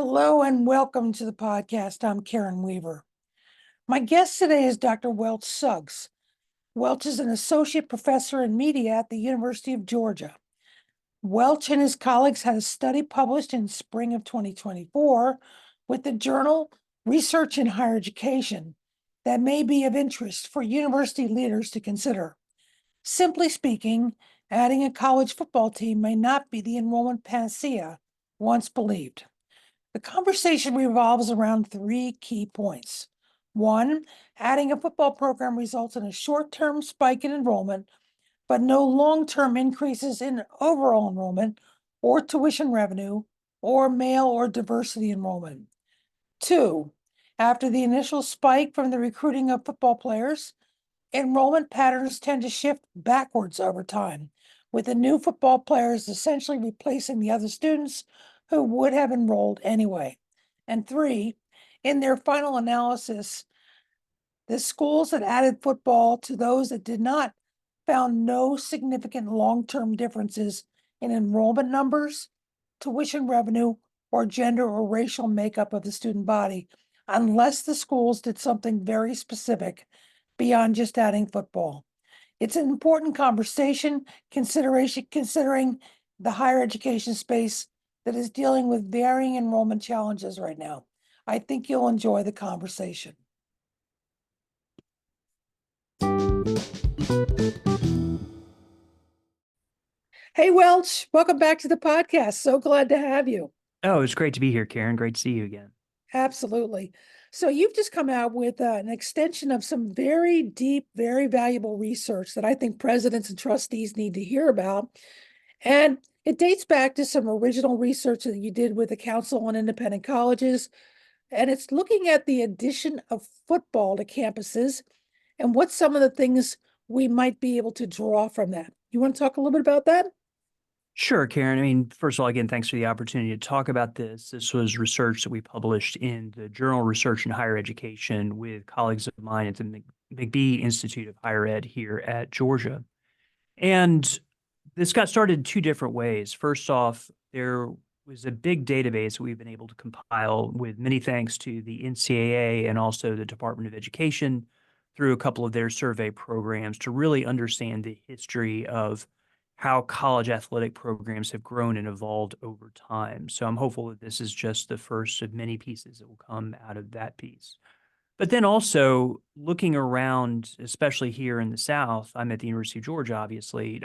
Hello and welcome to the podcast. I'm Karen Weaver. My guest today is Dr. Welch Suggs. Welch is an associate professor in media at the University of Georgia. Welch and his colleagues had a study published in spring of 2024 with the journal Research in Higher Education that may be of interest for university leaders to consider. Simply speaking, adding a college football team may not be the enrollment panacea once believed. The conversation revolves around three key points. One, adding a football program results in a short-term spike in enrollment, but no long-term increases in overall enrollment or tuition revenue or male or diversity enrollment. Two, after the initial spike from the recruiting of football players, enrollment patterns tend to shift backwards over time, with the new football players essentially replacing the other students who would have enrolled anyway. And three, in their final analysis, the schools that added football to those that did not found no significant long-term differences in enrollment numbers, tuition revenue, or gender or racial makeup of the student body, unless the schools did something very specific beyond just adding football. It's an important conversation considering the higher education space that is dealing with varying enrollment challenges right now. I think you'll enjoy the conversation. Hey, Welch, welcome back to the podcast. So glad to have you. Oh, it's great to be here, Karen. Great to see you again. Absolutely. So you've just come out with an extension of some very deep, very valuable research that I think presidents and trustees need to hear about. And it dates back to some original research that you did with the Council on Independent Colleges. And it's looking at the addition of football to campuses and what some of the things we might be able to draw from that. You want to talk a little bit about that? Sure, Karen. I mean, first of all, again, thanks for the opportunity to talk about this. This was research that we published in the journal Research in Higher Education with colleagues of mine at the McBee Institute of Higher Ed here at Georgia. And this got started two different ways. First off, there was a big database we've been able to compile with many thanks to the NCAA and also the Department of Education through a couple of their survey programs to really understand the history of how college athletic programs have grown and evolved over time. So I'm hopeful that this is just the first of many pieces that will come out of that piece. But then also looking around, especially here in the South, I'm at the University of Georgia, obviously.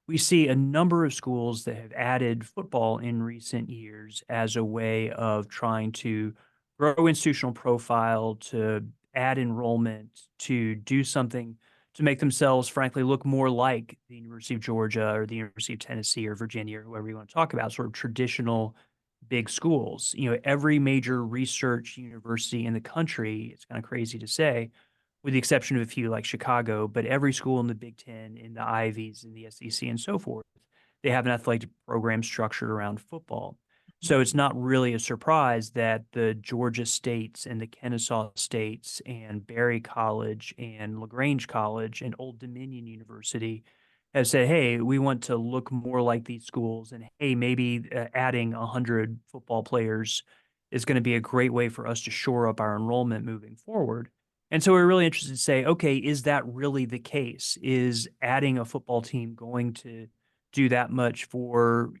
We see a number of schools that have added football in recent years as a way of trying to grow institutional profile, to add enrollment, to do something to make themselves, frankly, look more like the University of Georgia or the University of Tennessee or Virginia or whoever you want to talk about, sort of traditional big schools. You know, every major research university in the country, it's kind of crazy to say, with the exception of a few like Chicago, but every school in the Big Ten, in the Ivies, in the SEC, and so forth, they have an athletic program structured around football. So it's not really a surprise that the Georgia States and the Kennesaw States and Berry College and LaGrange College and Old Dominion University have said, hey, we want to look more like these schools. And hey, maybe adding 100 football players is going to be a great way for us to shore up our enrollment moving forward. And so we're really interested to say, okay, is that really the case? Is adding a football team going to do that much for,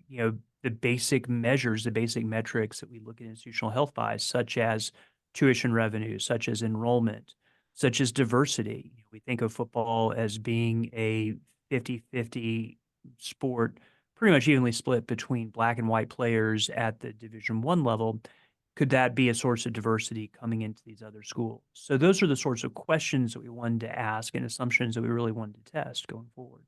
the basic measures, the basic metrics that we look at institutional health by, such as tuition revenue, such as enrollment, such as diversity? We think of football as being a 50-50 sport, pretty much evenly split between black and white players at the Division I level. Could that be a source of diversity coming into these other schools? So those are the sorts of questions that we wanted to ask and assumptions that we really wanted to test going forward.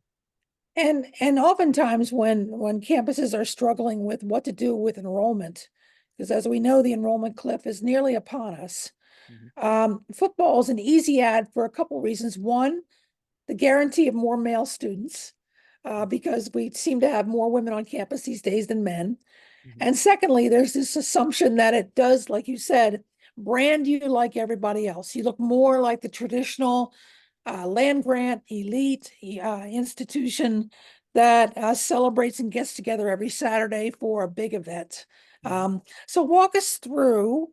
And oftentimes when campuses are struggling with what to do with enrollment, because as we know, the enrollment cliff is nearly upon us. Football is an easy add for a couple reasons. One, the guarantee of more male students, because we seem to have more women on campus these days than men. And secondly, there's this assumption that it does, like you said, brand you like everybody else. You look more like the traditional land grant elite institution that celebrates and gets together every Saturday for a big event. Mhm. So walk us through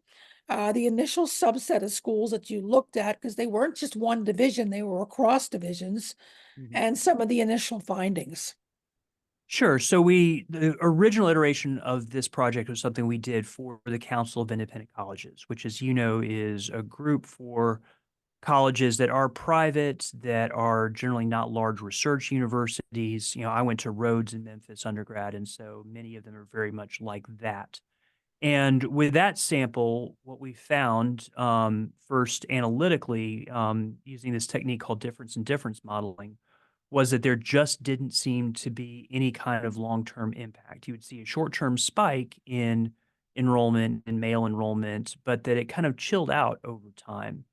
the initial subset of schools that you looked at, because they weren't just one division, they were across divisions, Mhm. and some of the initial findings. Sure. So the original iteration of this project was something we did for the Council of Independent Colleges, which, as you know, is a group for colleges that are private, that are generally not large research universities. I went to Rhodes in Memphis undergrad, and so many of them are very much like that. And with that sample, what we found, first analytically, using this technique called difference in difference modeling, was that there just didn't seem to be any kind of long-term impact. You would see a short-term spike in enrollment and male enrollment, but that it kind of chilled out over time.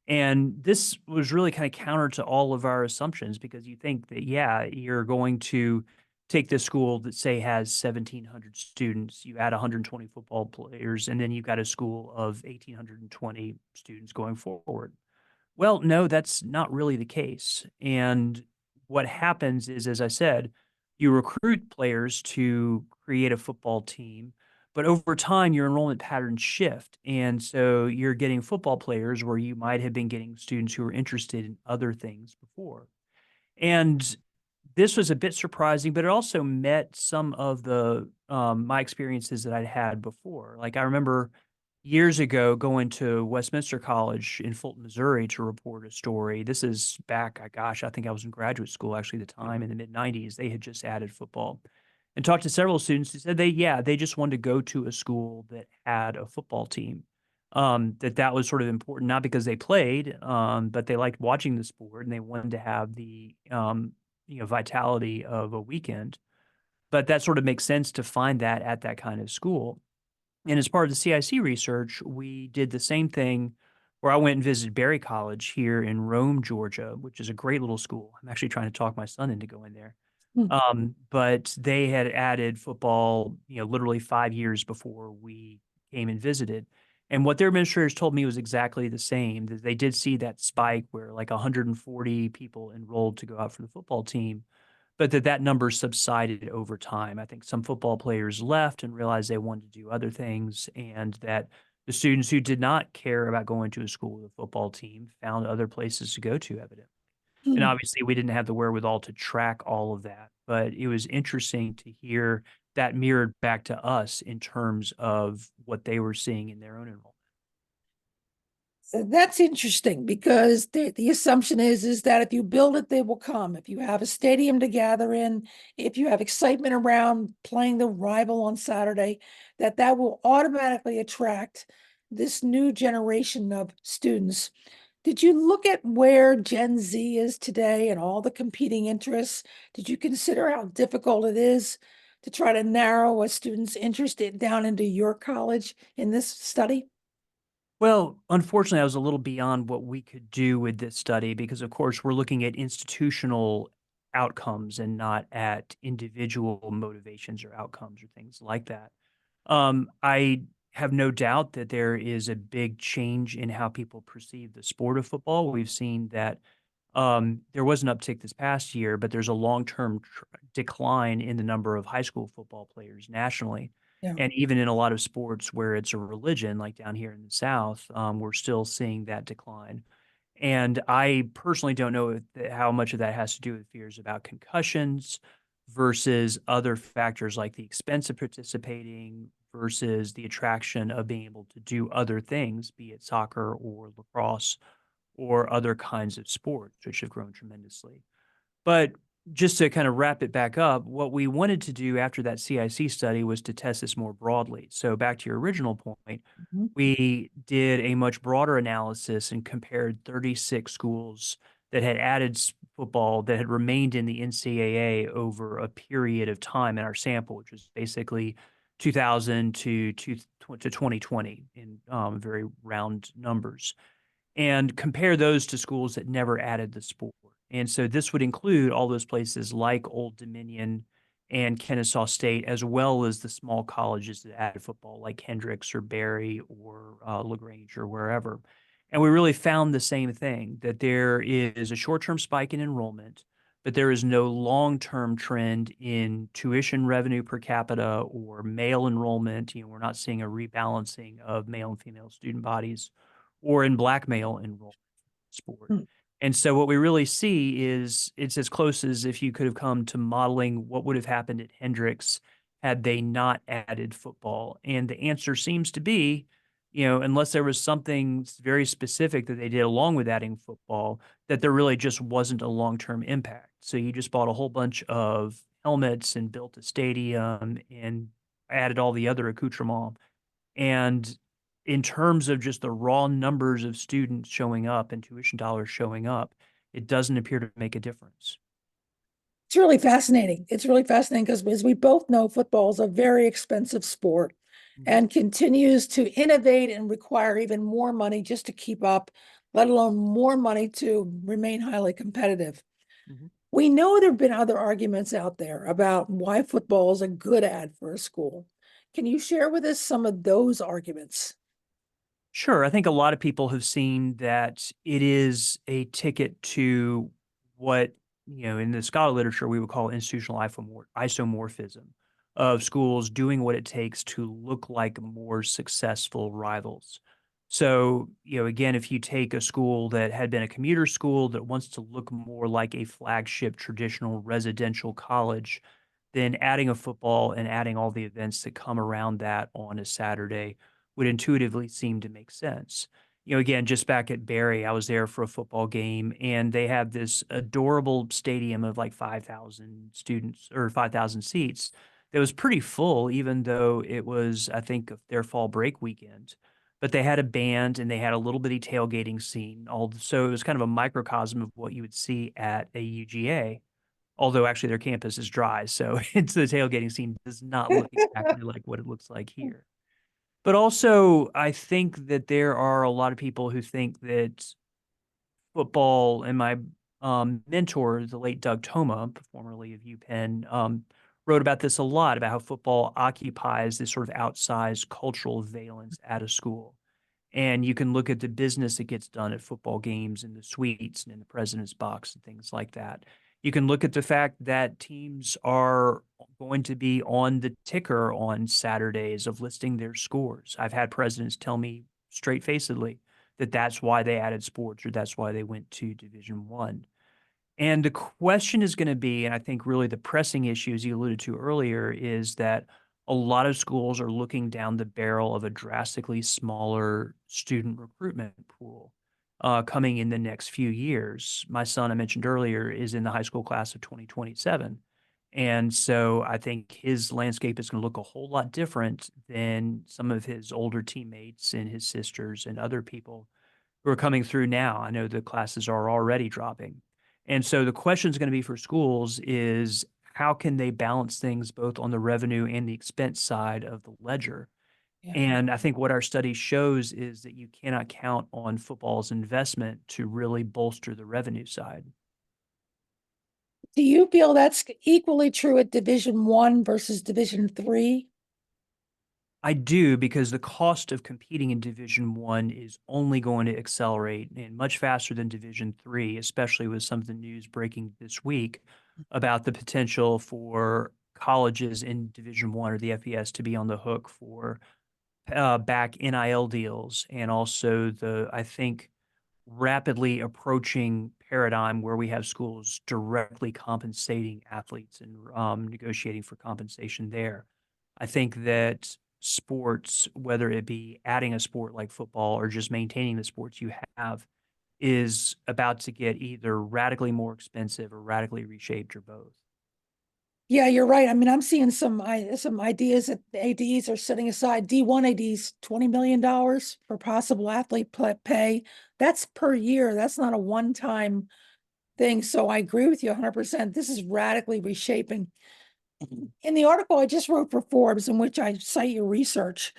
And this was really kind of counter to all of our assumptions, because you think that, yeah, you're going to take this school that, say, has 1,700 students, you add 120 football players, and then you've got a school of 1,820 students going forward. Well, no, that's not really the case. And what happens is, as I said, you recruit players to create a football team, but over time, your enrollment patterns shift. And so you're getting football players where you might have been getting students who were interested in other things before. And this was a bit surprising, but it also met some of the my experiences that I'd had before. Like, I remember years ago going to Westminster College in Fulton, Missouri to report a story. This is back, gosh, I think I was in graduate school actually at the time in the mid 90s. They had just added football, and talked to several students who said they just wanted to go to a school that had a football team. That was sort of important, not because they played, but they liked watching the sport and they wanted to have the vitality of a weekend. But that sort of makes sense to find that at that kind of school. And as part of the CIC research, we did the same thing where I went and visited Berry College here in Rome, Georgia, which is a great little school. I'm actually trying to talk my son into going there. Hmm. But they had added football, literally 5 years before we came and visited. And what their administrators told me was exactly the same, that they did see that spike where like 140 people enrolled to go out for the football team, but that number subsided over time. I think some football players left and realized they wanted to do other things, and that the students who did not care about going to a school with a football team found other places to go to, evidently. And Hmm. obviously, we didn't have the wherewithal to track all of that, but it was interesting to hear that mirrored back to us in terms of what they were seeing in their own enrollment. That's interesting, because the assumption is that if you build it, they will come. If you have a stadium to gather in, if you have excitement around playing the rival on Saturday, that will automatically attract this new generation of students. Did you look at where Gen Z is today and all the competing interests? Did you consider how difficult it is to try to narrow a student's interest down into your college in this study? Well, unfortunately, I was a little beyond what we could do with this study because, of course, we're looking at institutional outcomes and not at individual motivations or outcomes or things like that. I have no doubt that there is a big change in how people perceive the sport of football. We've seen that there was an uptick this past year, but there's a long-term decline in the number of high school football players nationally. Yeah. And even in a lot of sports where it's a religion, like down here in the South, we're still seeing that decline. And I personally don't know how much of that has to do with fears about concussions versus other factors like the expense of participating versus the attraction of being able to do other things, be it soccer or lacrosse or other kinds of sports, which have grown tremendously. But just to kind of wrap it back up, what we wanted to do after that CIC study was to test this more broadly. So back to your original point, Mhm. we did a much broader analysis and compared 36 schools that had added football that had remained in the NCAA over a period of time in our sample, which was basically 2000 to 2020 in very round numbers, and compare those to schools that never added the sport. And so this would include all those places like Old Dominion and Kennesaw State, as well as the small colleges that added football, like Hendrix or Barry or LaGrange or wherever. And we really found the same thing, that there is a short term spike in enrollment, but there is no long-term trend in tuition revenue per capita or male enrollment. We're not seeing a rebalancing of male and female student bodies or in Black male enrollment sport. Hmm. And so what we really see is it's as close as if you could have come to modeling what would have happened at Hendrix had they not added football. And the answer seems to be, unless there was something very specific that they did along with adding football, that there really just wasn't a long-term impact. So you just bought a whole bunch of helmets and built a stadium and added all the other accoutrements. And in terms of just the raw numbers of students showing up and tuition dollars showing up, it doesn't appear to make a difference. It's really fascinating. It's really fascinating because, as we both know, football is a very expensive sport and continues to innovate and require even more money just to keep up, let alone more money to remain highly competitive. Mhm. We know there have been other arguments out there about why football is a good ad for a school. Can you share with us some of those arguments? Sure. I think a lot of people have seen that it is a ticket to what, in the scholar literature, we would call institutional isomorphism of schools doing what it takes to look like more successful rivals. So, again, if you take a school that had been a commuter school that wants to look more like a flagship traditional residential college, then adding a football and adding all the events that come around that on a Saturday would intuitively seem to make sense. Again, just back at Barry, I was there for a football game, and they have this adorable stadium of like 5,000 students or 5,000 seats that was pretty full, even though it was, I think, their fall break weekend. But they had a band and they had a little bitty tailgating scene. So it was kind of a microcosm of what you would see at a UGA, although actually their campus is dry. So it's the tailgating scene does not look exactly like what it looks like here. But also, I think that there are a lot of people who think that football, and my mentor, the late Doug Toma, formerly of UPenn, wrote about this a lot about how football occupies this sort of outsized cultural valence at a school. And you can look at the business that gets done at football games in the suites and in the president's box and things like that. You can look at the fact that teams are going to be on the ticker on Saturdays of listing their scores. I've had presidents tell me straight facedly that that's why they added sports or that's why they went to Division One. And the question is going to be, and I think really the pressing issue, as you alluded to earlier, is that a lot of schools are looking down the barrel of a drastically smaller student recruitment pool coming in the next few years. My son, I mentioned earlier, is in the high school class of 2027. And so I think his landscape is going to look a whole lot different than some of his older teammates and his sisters and other people who are coming through now. I know the classes are already dropping. And so the question is going to be for schools is how can they balance things both on the revenue and the expense side of the ledger? Yeah. And I think what our study shows is that you cannot count on football's investment to really bolster the revenue side. Do you feel that's equally true at Division One versus Division Three? I do, because the cost of competing in Division One is only going to accelerate and much faster than Division Three, especially with some of the news breaking this week about the potential for colleges in Division One or the FBS to be on the hook for back NIL deals, and also I think, rapidly approaching paradigm where we have schools directly compensating athletes and negotiating for compensation there. I think that sports, whether it be adding a sport like football or just maintaining the sports you have, is about to get either radically more expensive or radically reshaped or both. Yeah, you're right. I mean, I'm seeing some ideas that ADs are setting aside D1 ADs $20 million for possible athlete pay. That's per year. That's not a one-time thing. So I agree with you 100%. This is radically reshaping. In the article I just wrote for Forbes, in which I cite your research,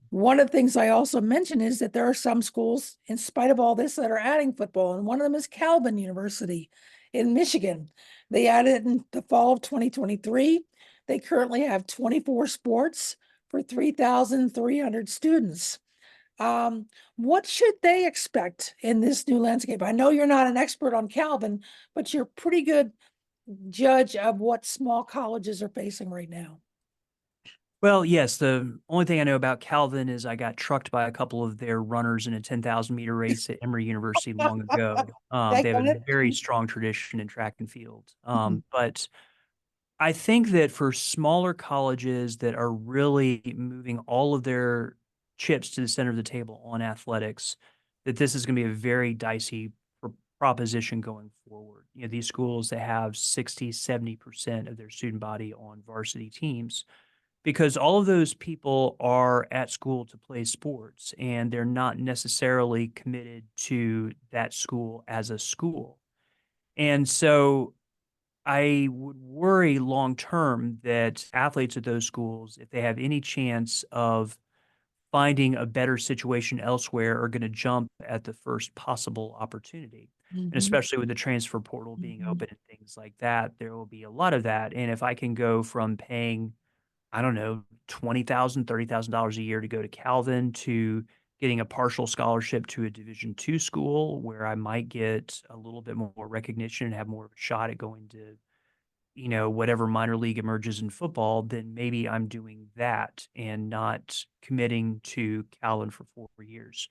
one of the things I also mentioned is that there are some schools, in spite of all this, that are adding football. And one of them is Calvin University in Michigan. They added in the fall of 2023. They currently have 24 sports for 3,300 students. What should they expect in this new landscape? I know you're not an expert on Calvin, but you're pretty good judge of what small colleges are facing right now. Well, yes, the only thing I know about Calvin is I got trucked by a couple of their runners in a 10,000-meter race at Emory University long ago. Okay, They have got a it. very strong tradition in track and field. Mhm. But I think that for smaller colleges that are really moving all of their chips to the center of the table on athletics, that this is going to be a very dicey proposition going forward. You know, these schools that have 60, 70% of their student body on varsity teams, because all of those people are at school to play sports and they're not necessarily committed to that school as a school. And so I would worry long term that athletes at those schools, if they have any chance of finding a better situation elsewhere, are going to jump at the first possible opportunity. And Mhm, especially with the transfer portal being mhm. open and things like that, there will be a lot of that. And if I can go from paying, I don't know, $20,000, $30,000 a year to go to Calvin to getting a partial scholarship to a Division II school where I might get a little bit more recognition and have more of a shot at going to, you know, whatever minor league emerges in football, then maybe I'm doing that and not committing to Calvin for 4 years.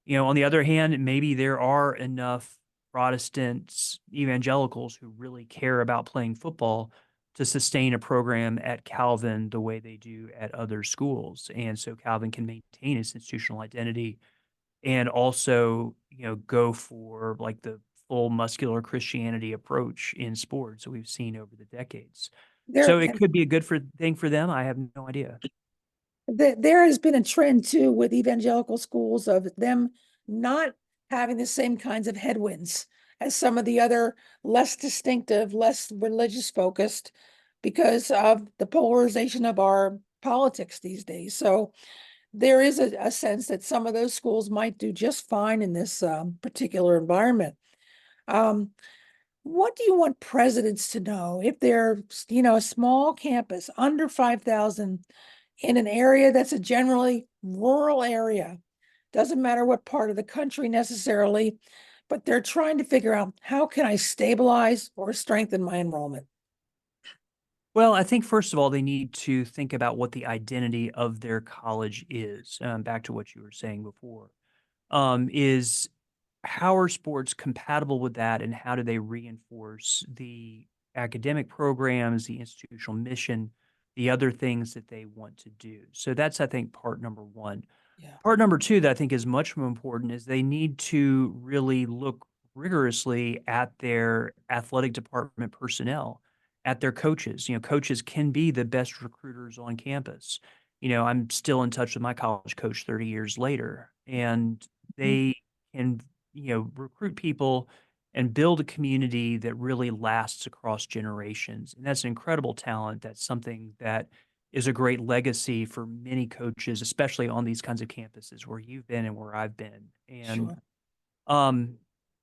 You know, on the other hand, maybe there are enough Protestants, evangelicals who really care about playing football to sustain a program at Calvin the way they do at other schools. And so Calvin can maintain its institutional identity and also, you know, go for like the full muscular Christianity approach in sports that we've seen over the decades. There, So it could be a good thing for them. I have no idea. there has been a trend too with evangelical schools of them not having the same kinds of headwinds as some of the other less distinctive, less religious focused because of the polarization of our politics these days. So there is a sense that some of those schools might do just fine in this particular environment. Um, what do you want presidents to know if they're, a small campus under 5,000 in an area that's a generally rural area? Doesn't matter what part of the country necessarily, but they're trying to figure out how can I stabilize or strengthen my enrollment? Well, I think first of all, they need to think about what the identity of their college is. Back to what you were saying before, is how are sports compatible with that, and how do they reinforce the academic programs, the institutional mission, the other things that they want to do? So that's, I think, part number one. Yeah. Part number two that I think is much more important is they need to really look rigorously at their athletic department personnel, at their coaches. You know, coaches can be the best recruiters on campus. You know, I'm still in touch with my college coach 30 years later, and Mhm. they can, you know, recruit people and build a community that really lasts across generations. And that's an incredible talent. That's something that is a great legacy for many coaches, especially on these kinds of campuses where you've been and where I've been. Sure. Um,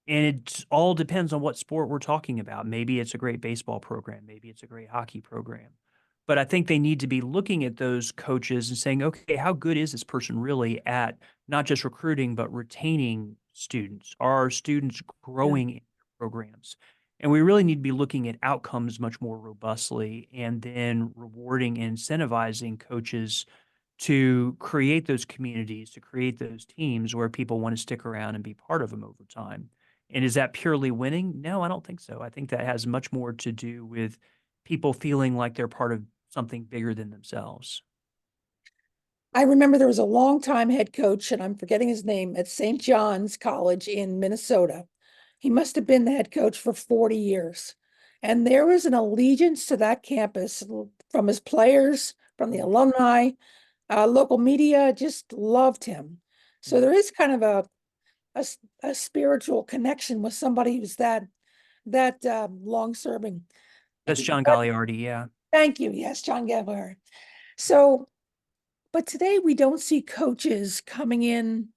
and it all depends on what sport we're talking about. Maybe it's a great baseball program, maybe it's a great hockey program. But I think they need to be looking at those coaches and saying, okay, how good is this person really at not just recruiting, but retaining students? Are our students Yeah. growing in programs? And we really need to be looking at outcomes much more robustly and then rewarding and incentivizing coaches to create those communities, to create those teams where people want to stick around and be part of them over time. And is that purely winning? No, I don't think so. I think that has much more to do with people feeling like they're part of something bigger than themselves. I remember there was a longtime head coach, and I'm forgetting his name, at St. John's College in Minnesota. He must have been the head coach for 40 years. And there was an allegiance to that campus from his players, from the alumni, local media just loved him. So Mhm. there is kind of a spiritual connection with somebody who's that long serving. That's John Gagliardi, yeah. Thank you. Yes, John Gavler. So, but today we don't see coaches coming in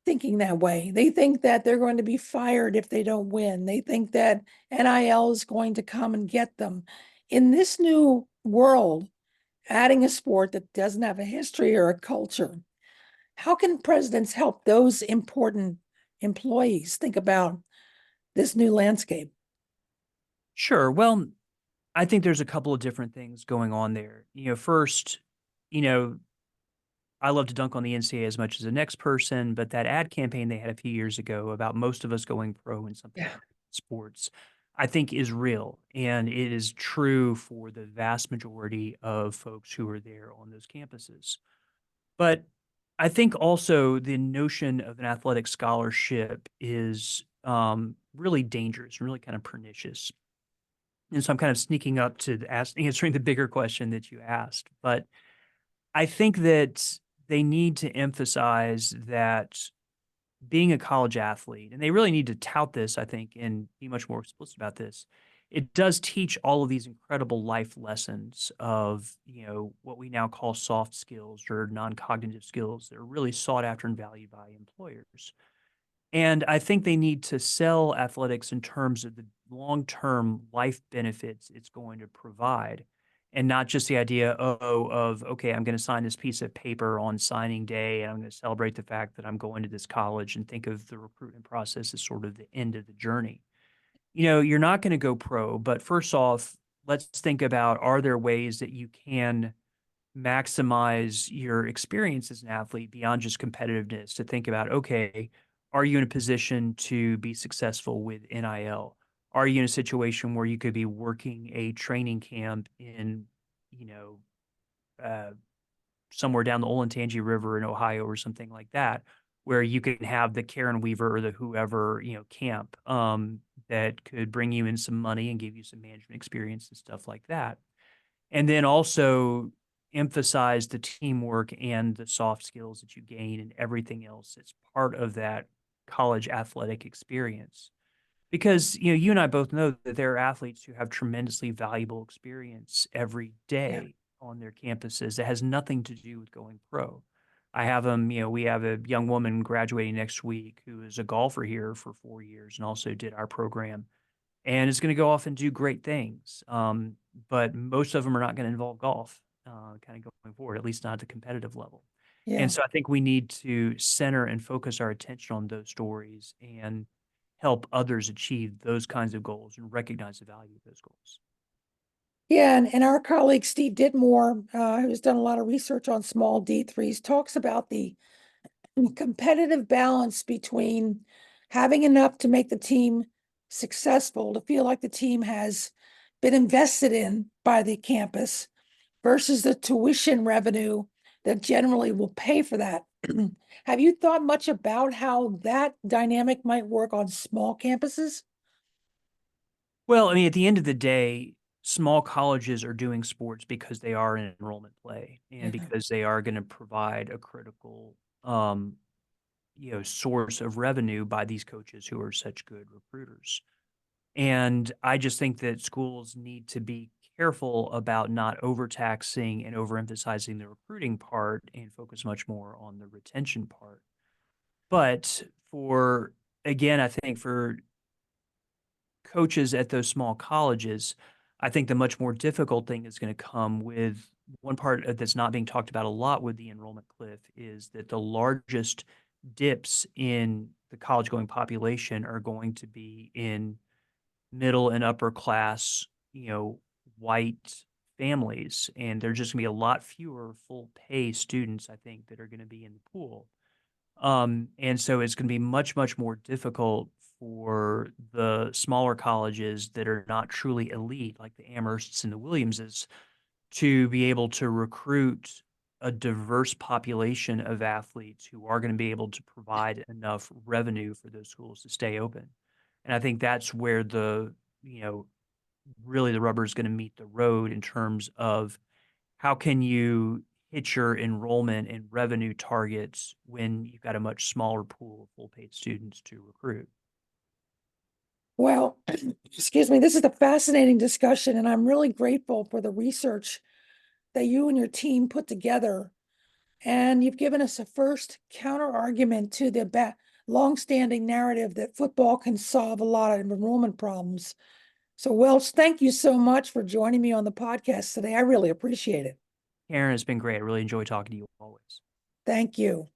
thinking that way. They think that they're going to be fired if they don't win. They think that NIL is going to come and get them. In this new world, adding a sport that doesn't have a history or a culture, how can presidents help those important employees think about this new landscape? Sure. Well, I think there's a couple of different things going on there. First, you know, I love to dunk on the NCAA as much as the next person, but that ad campaign they had a few years ago about most of us going pro in something Yeah. like sports, I think is real. And it is true for the vast majority of folks who are there on those campuses. But I think also the notion of an athletic scholarship is really dangerous and really kind of pernicious. And so I'm kind of sneaking up to answering the bigger question that you asked. But I think that they need to emphasize that being a college athlete, and they really need to tout this, I think, and be much more explicit about this. It does teach all of these incredible life lessons of, what we now call soft skills or non-cognitive skills that are really sought after and valued by employers. And I think they need to sell athletics in terms of the long-term life benefits it's going to provide, and not just the idea, of, okay, I'm going to sign this piece of paper on signing day, and I'm going to celebrate the fact that I'm going to this college and think of the recruitment process as sort of the end of the journey. You're not going to go pro, but first off, let's think about, are there ways that you can maximize your experience as an athlete beyond just competitiveness, to think about, okay, are you in a position to be successful with NIL? Are you in a situation where you could be working a training camp in, you know, uh, somewhere down the Olentangy River in Ohio or something like that, where you can have the Karen Weaver or the whoever, camp that could bring you in some money and give you some management experience and stuff like that. And then also emphasize the teamwork and the soft skills that you gain and everything else that's part of that college athletic experience. Because, you and I both know that there are athletes who have tremendously valuable experience every Yeah. day on their campuses that has nothing to do with going pro. I have them, we have a young woman graduating next week who is a golfer here for 4 years and also did our program and is going to go off and do great things. But most of them are not going to involve golf, kind of going forward, at least not at the competitive level. And Yeah. so I think we need to center and focus our attention on those stories and help others achieve those kinds of goals and recognize the value of those goals. Yeah, and our colleague Steve Ditmore, who's done a lot of research on small D3s, talks about the competitive balance between having enough to make the team successful, to feel like the team has been invested in by the campus, versus the tuition revenue that generally will pay for that. Have you thought much about how that dynamic might work on small campuses? Well, I mean, at the end of the day, small colleges are doing sports because they are an enrollment play and Yeah. because they are going to provide a critical, source of revenue by these coaches who are such good recruiters. And I just think that schools need to be careful about not overtaxing and overemphasizing the recruiting part and focus much more on the retention part. But again, I think for coaches at those small colleges, I think the much more difficult thing is going to come with one part that's not being talked about a lot with the enrollment cliff is that the largest dips in the college going population are going to be in middle and upper class, white families. And there's just gonna be a lot fewer full pay students, I think, that are gonna be in the pool. And so it's gonna be much, much more difficult for the smaller colleges that are not truly elite, like the Amhersts and the Williamses, to be able to recruit a diverse population of athletes who are going to be able to provide enough revenue for those schools to stay open. And I think that's where you know, really the rubber is going to meet the road in terms of how can you hit your enrollment and revenue targets when you've got a much smaller pool of full paid students to recruit. Well, excuse me, this is a fascinating discussion, and I'm really grateful for the research that you and your team put together. And you've given us a first counter argument to the longstanding narrative that football can solve a lot of enrollment problems. So, Welch, thank you so much for joining me on the podcast today. I really appreciate it. Karen, it's been great. I really enjoy talking to you always. Thank you.